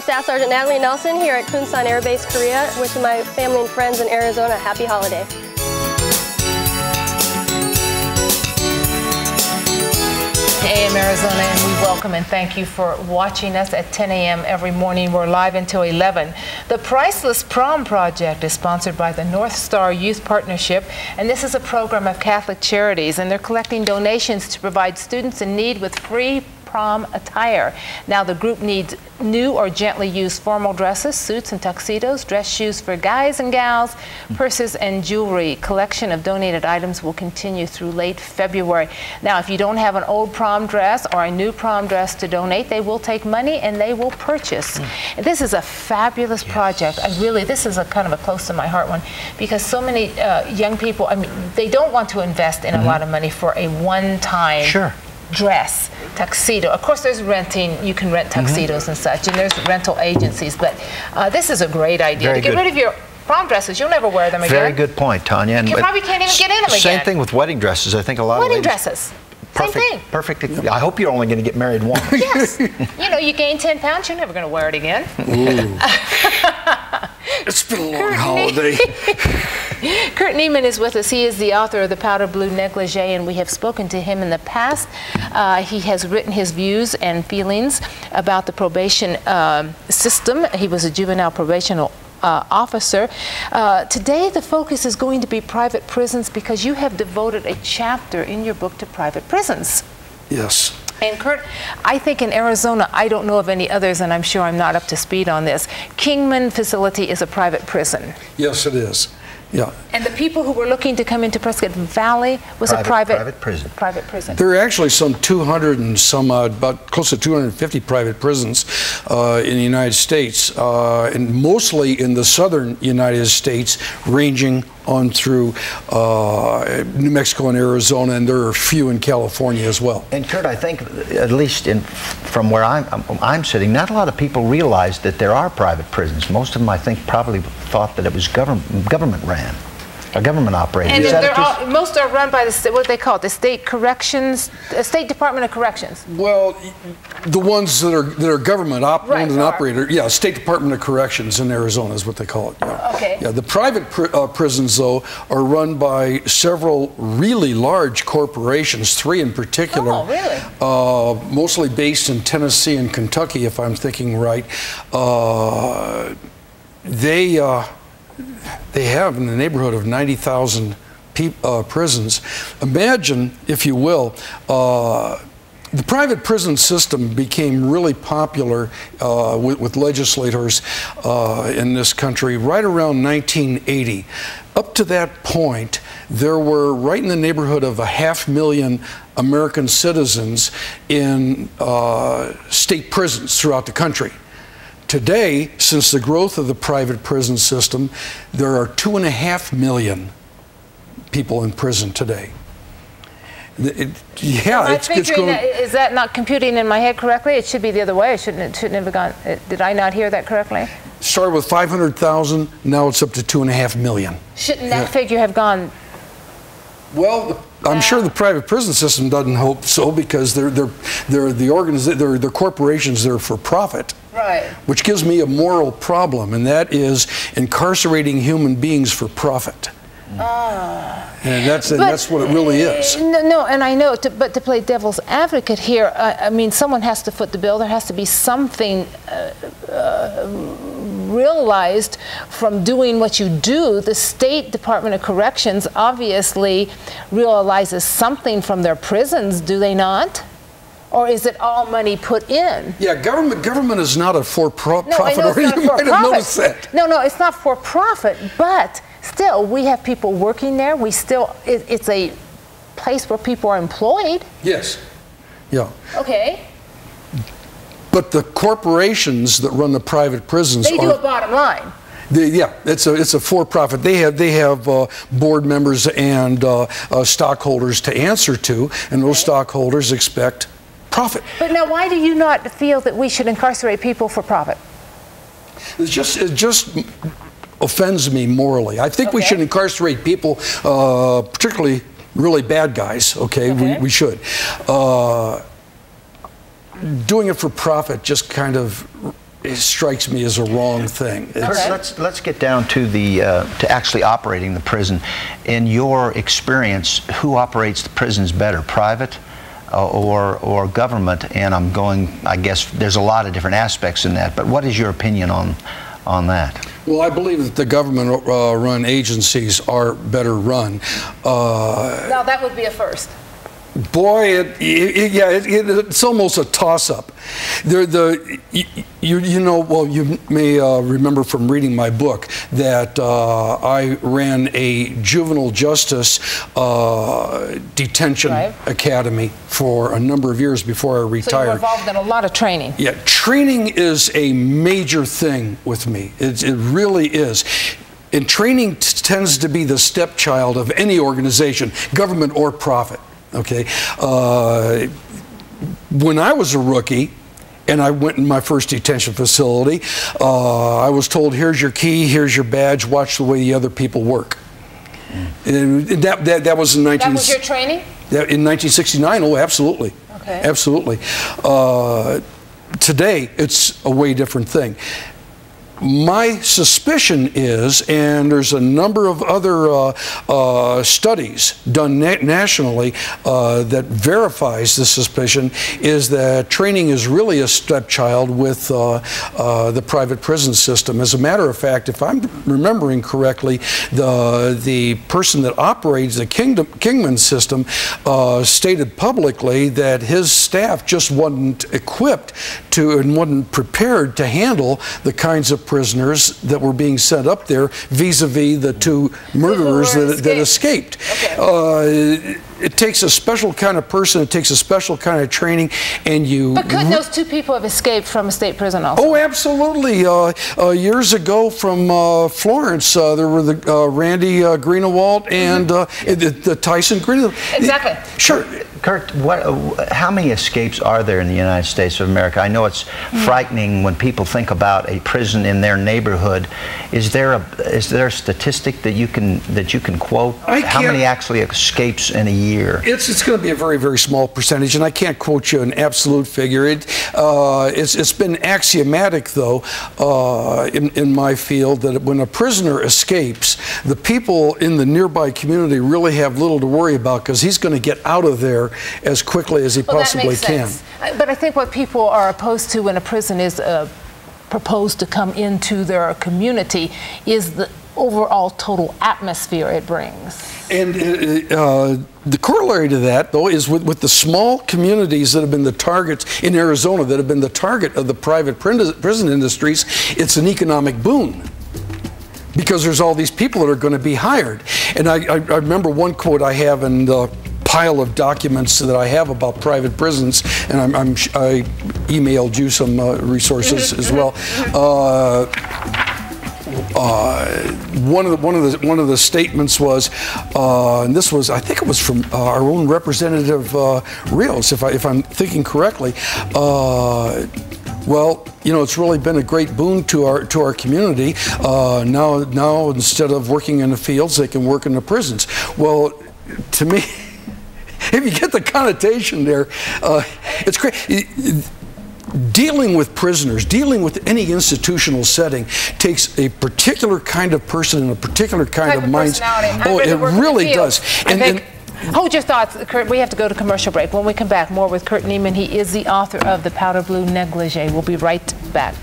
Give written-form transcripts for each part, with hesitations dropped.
I'm Staff Sergeant Natalie Nelson here at Kunsan Air Base, Korea, wishing my family and friends in Arizona a happy holiday. AM Arizona, and we welcome and thank you for watching us at 10 a.m. every morning. We're live until 11. The Priceless Prom Project is sponsored by the North Star Youth Partnership, and this is a program of Catholic Charities, and they're collecting donations to provide students in need with free prom attire. Now the group needs new or gently used formal dresses, suits and tuxedos, dress shoes for guys and gals, purses and jewelry. Collection of donated items will continue through late February. Now if you don't have an old prom dress or a new prom dress to donate, they will take money and they will purchase. This is a fabulous project. This is a kind of a close to my heart one, because so many young people, I mean, they don't want to invest in a lot of money for a one-time dress, tuxedo. Of course, there's renting. You can rent tuxedos and such, and there's rental agencies. But this is a great idea. To get rid of your prom dresses, you'll never wear them again. Very good point, Tanya. And you probably can't even get in them again. Same thing with wedding dresses. I think a lot of wedding dresses. Perfect, same thing. Perfect. I hope you're only going to get married once. Yes. You know, you gain 10 pounds, you're never going to wear it again. It's been a long holiday. Kurt Niemann is with us. He is the author of The Powder Blue Negligee, and we have spoken to him in the past. He has written his views and feelings about the probation system. He was a juvenile probation officer. Today the focus is going to be private prisons, because you have devoted a chapter in your book to private prisons. Yes. And Kurt, I think in Arizona, I don't know of any others, and I'm sure I'm not up to speed on this. Kingman facility is a private prison. Yes, it is. Yeah. And the people who were looking to come into Prescott Valley was a private prison. Private prison. There are actually some 200 and some about close to 250 private prisons in the United States, and mostly in the southern United States, ranging on through New Mexico and Arizona, and there are a few in California as well. And Kurt, I think, at least from where I'm sitting, not a lot of people realize that there are private prisons. Most of them, I think, probably thought that it was government ran, or government operated. And most are run by the, what they call it, the State Corrections, State Department of Corrections. Well, the ones that are government owned and operated, yeah, State Department of Corrections in Arizona is what they call it. Yeah. Okay. Yeah, the private prisons, though, are run by several really large corporations, 3 in particular. Oh, really? Mostly based in Tennessee and Kentucky, if I'm thinking right. They have in the neighborhood of 90,000 prisons. Imagine, if you will, the private prison system became really popular with legislators in this country right around 1980. Up to that point, there were right in the neighborhood of 500,000 American citizens in state prisons throughout the country. Today, since the growth of the private prison system, there are 2.5 million people in prison today. It's growing. Is that not computing in my head correctly? It should be the other way. It shouldn't have gone. Did I not hear that correctly? Started with 500,000. Now it's up to 2.5 million. Shouldn't that figure have gone? Well, I'm sure the private prison system doesn't hope so, because they're corporations that are for profit. Right. Which gives me a moral problem, and that is incarcerating human beings for profit. And that's what it really is. No, and I know, but to play devil's advocate here, I mean, someone has to foot the bill. There has to be something realized from doing what you do. The State Department of Corrections obviously realizes something from their prisons, do they not? Or is it all money put in? Yeah, government is not a for-profit. No, I know it's not a might have noticed that. No, it's not for profit, but still, we have people working there. It's a place where people are employed. Yes. Yeah. Okay. But the corporations that run the private prisons do a bottom line. Yeah, it's a for-profit. They have board members and stockholders to answer to, and those stockholders expect profit. But now, why do you not feel that we should incarcerate people for profit? It just offends me morally. I think we should incarcerate people, particularly really bad guys. We should. Doing it for profit just kind of it strikes me as a wrong thing. Kurt, let's get down to the to actually operating the prison. In your experience, who operates the prisons better, private or government? And I guess there's a lot of different aspects in that, but what is your opinion on that? Well, I believe that the government-run agencies are better run. Now, that would be a first. Boy, it's almost a toss-up. You know, well, you may remember from reading my book that I ran a juvenile justice detention academy for a number of years before I retired. So you're involved in a lot of training. Yeah, training is a major thing with me. It really is. And training tends to be the stepchild of any organization, government or profit. Okay, when I was a rookie and I went in my first detention facility, I was told, here's your key, here's your badge, watch the way the other people work. And that was in That was your training? In 1969, oh, absolutely. Okay. Absolutely. Today, it's a way different thing. My suspicion is, and there's a number of other studies done nationally that verifies this suspicion, is that training is really a stepchild with the private prison system. As a matter of fact, if I'm remembering correctly, the person that operates the Kingman system stated publicly that his staff just wasn't equipped to and wasn't prepared to handle the kinds of prisoners that were being sent up there vis-a-vis the two murderers that escaped. Okay. It takes a special kind of person, it takes a special kind of training, and you... But couldn't those two people have escaped from a state prison also? Oh, absolutely. Years ago from Florence, there were the Randy Greenewalt and the Tyson Greenewalt. Exactly. Sure. Kurt, how many escapes are there in the United States of America? I know it's frightening when people think about a prison in their neighborhood. Is there a statistic that you can quote? How many actually escapes in a year? It's going to be a very, very small percentage, and I can't quote you an absolute figure. It's been axiomatic, though, in my field, that when a prisoner escapes, the people in the nearby community really have little to worry about, because he's going to get out of there as quickly as he possibly can. But I think what people are opposed to when a prison is proposed to come into their community is the overall total atmosphere it brings. And the corollary to that, though, is with the small communities that have been the targets in Arizona, that have been the target of the private prison industries, it's an economic boon, because there's all these people that are going to be hired. And I remember one quote I have in the pile of documents that I have about private prisons, and I emailed you some resources as well. One of the statements was, and this was, I think it was from our own Representative Rios, if I'm thinking correctly. Well, you know, it's really been a great boon to our community. Now instead of working in the fields, they can work in the prisons. Well, to me, if you get the connotation there, it's great. Dealing with prisoners, dealing with any institutional setting, takes a particular kind of person and a particular kind of mindset. Oh, it really does. And hold your thoughts, Kurt. We have to go to commercial break. When we come back, more with Kurt Niemann. He is the author of The Powder Blue Negligee. We'll be right back.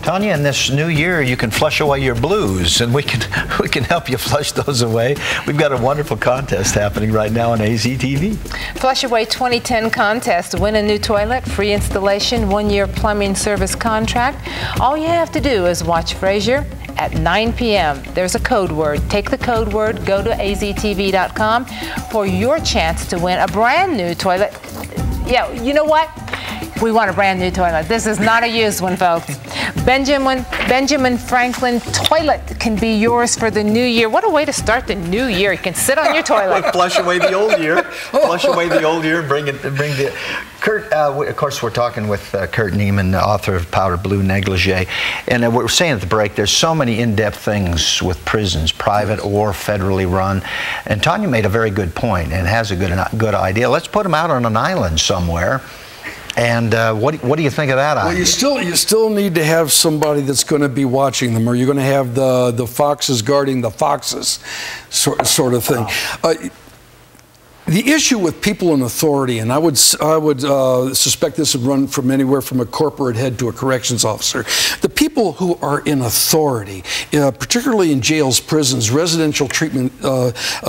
Tanya, in this new year, you can flush away your blues, and we can help you flush those away. We've got a wonderful contest happening right now on AZTV. Flush Away 2010 contest. Win a new toilet, free installation, 1-year plumbing service contract. All you have to do is watch Frasier at 9 p.m. There's a code word. Take the code word, go to AZTV.com for your chance to win a brand new toilet. Yeah, you know what? We want a brand new toilet. This is not a used one, folks. Benjamin Franklin toilet can be yours for the new year. What a way to start the new year. You can sit on your toilet. Flush away the old year. Flush away the old year and bring the... Kurt, of course, we're talking with Kurt Niemann, the author of Powder Blue Negligee. And what we're saying at the break, there's so many in-depth things with prisons, private or federally run. And Tanya made a very good point and has a good idea. Let's put them out on an island somewhere. And what do you think of that idea? Well, you still need to have somebody that's going to be watching them, or you're going to have the foxes guarding the foxes, sort of thing. Wow. The issue with people in authority, and I would suspect this would run from anywhere from a corporate head to a corrections officer. The people who are in authority, particularly in jails, prisons, residential treatment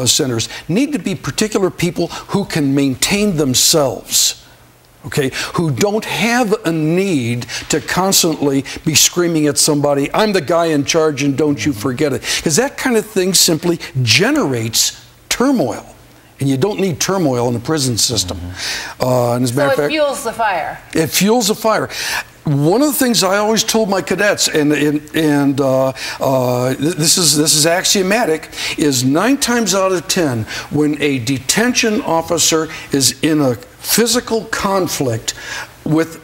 centers, need to be particular people who can maintain themselves. Okay, who don't have a need to constantly be screaming at somebody, I'm the guy in charge and don't you forget it. Because that kind of thing simply generates turmoil. And you don't need turmoil in a prison system. And as a matter of fact, it fuels the fire. It fuels the fire. One of the things I always told my cadets, and this is axiomatic, is 9 times out of 10, when a detention officer is in a physical conflict with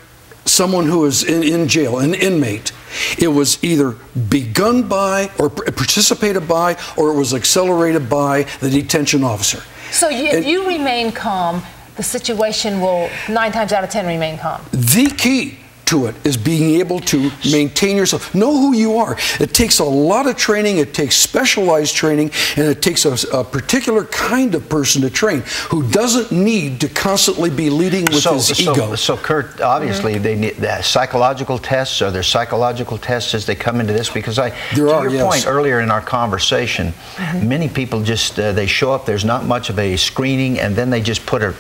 someone who is in jail, an inmate, it was either begun by or participated by or it was accelerated by the detention officer. So if you remain calm, the situation will 9 times out of 10 remain calm. The key to it is being able to maintain yourself. Know who you are. It takes a lot of training, it takes specialized training, and it takes a particular kind of person to train who doesn't need to constantly be leading with his ego. So Kurt, obviously they need psychological tests. Are there psychological tests as they come into this? Because to your point earlier in our conversation, many people just, they show up, there's not much of a screening, and then they just put a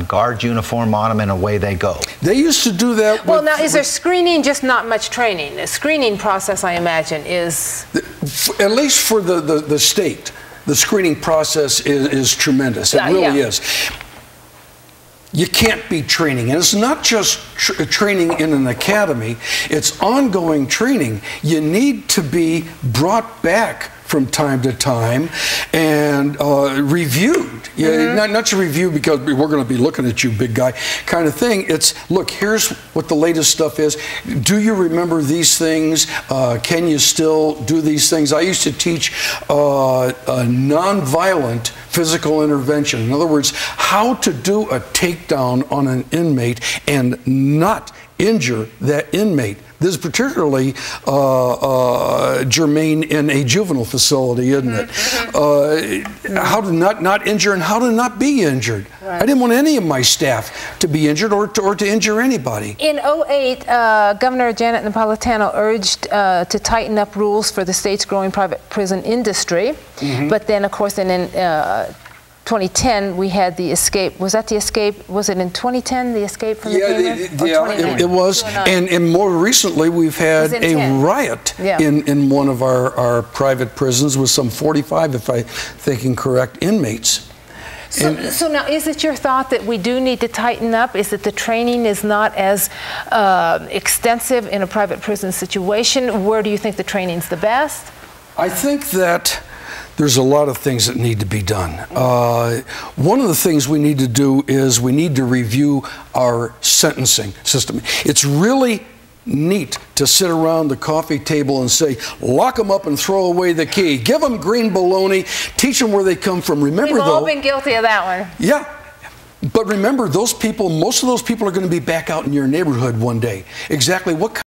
guard uniform on them and away they go. They used to do that with, now, is there screening, just not much training? The screening process, I imagine, is... At least for the state, the screening process is tremendous. It really is. You can't be training. And it's not just training in an academy. It's ongoing training. You need to be brought back from time to time and reviewed. Not just review because we're going to be looking at you, big guy, kind of thing. It's, look, here's what the latest stuff is. Do you remember these things? Can you still do these things? I used to teach nonviolent physical intervention. In other words, how to do a takedown on an inmate and not injure that inmate. This is particularly germane in a juvenile facility, isn't it? How to not injure and how to not be injured. Right. I didn't want any of my staff to be injured or to injure anybody. In 2008, Governor Janet Napolitano urged to tighten up rules for the state's growing private prison industry. But then, of course, in 2010, we had the escape. Was that the escape? Was it in 2010, the escape from the prison? Yeah, it was. And more recently, we've had a riot in one of our private prisons with some 45, if I'm thinking correct, inmates. So now, is it your thought that we do need to tighten up? Is it the training is not as extensive in a private prison situation? Where do you think the training's the best? I think that there's a lot of things that need to be done. One of the things we need to do is we need to review our sentencing system. It's really neat to sit around the coffee table and say, lock them up and throw away the key. Give them green bologna, teach them where they come from. Remember, we've all been guilty of that one. Yeah. But remember, those people, most of those people are going to be back out in your neighborhood one day. Exactly what kind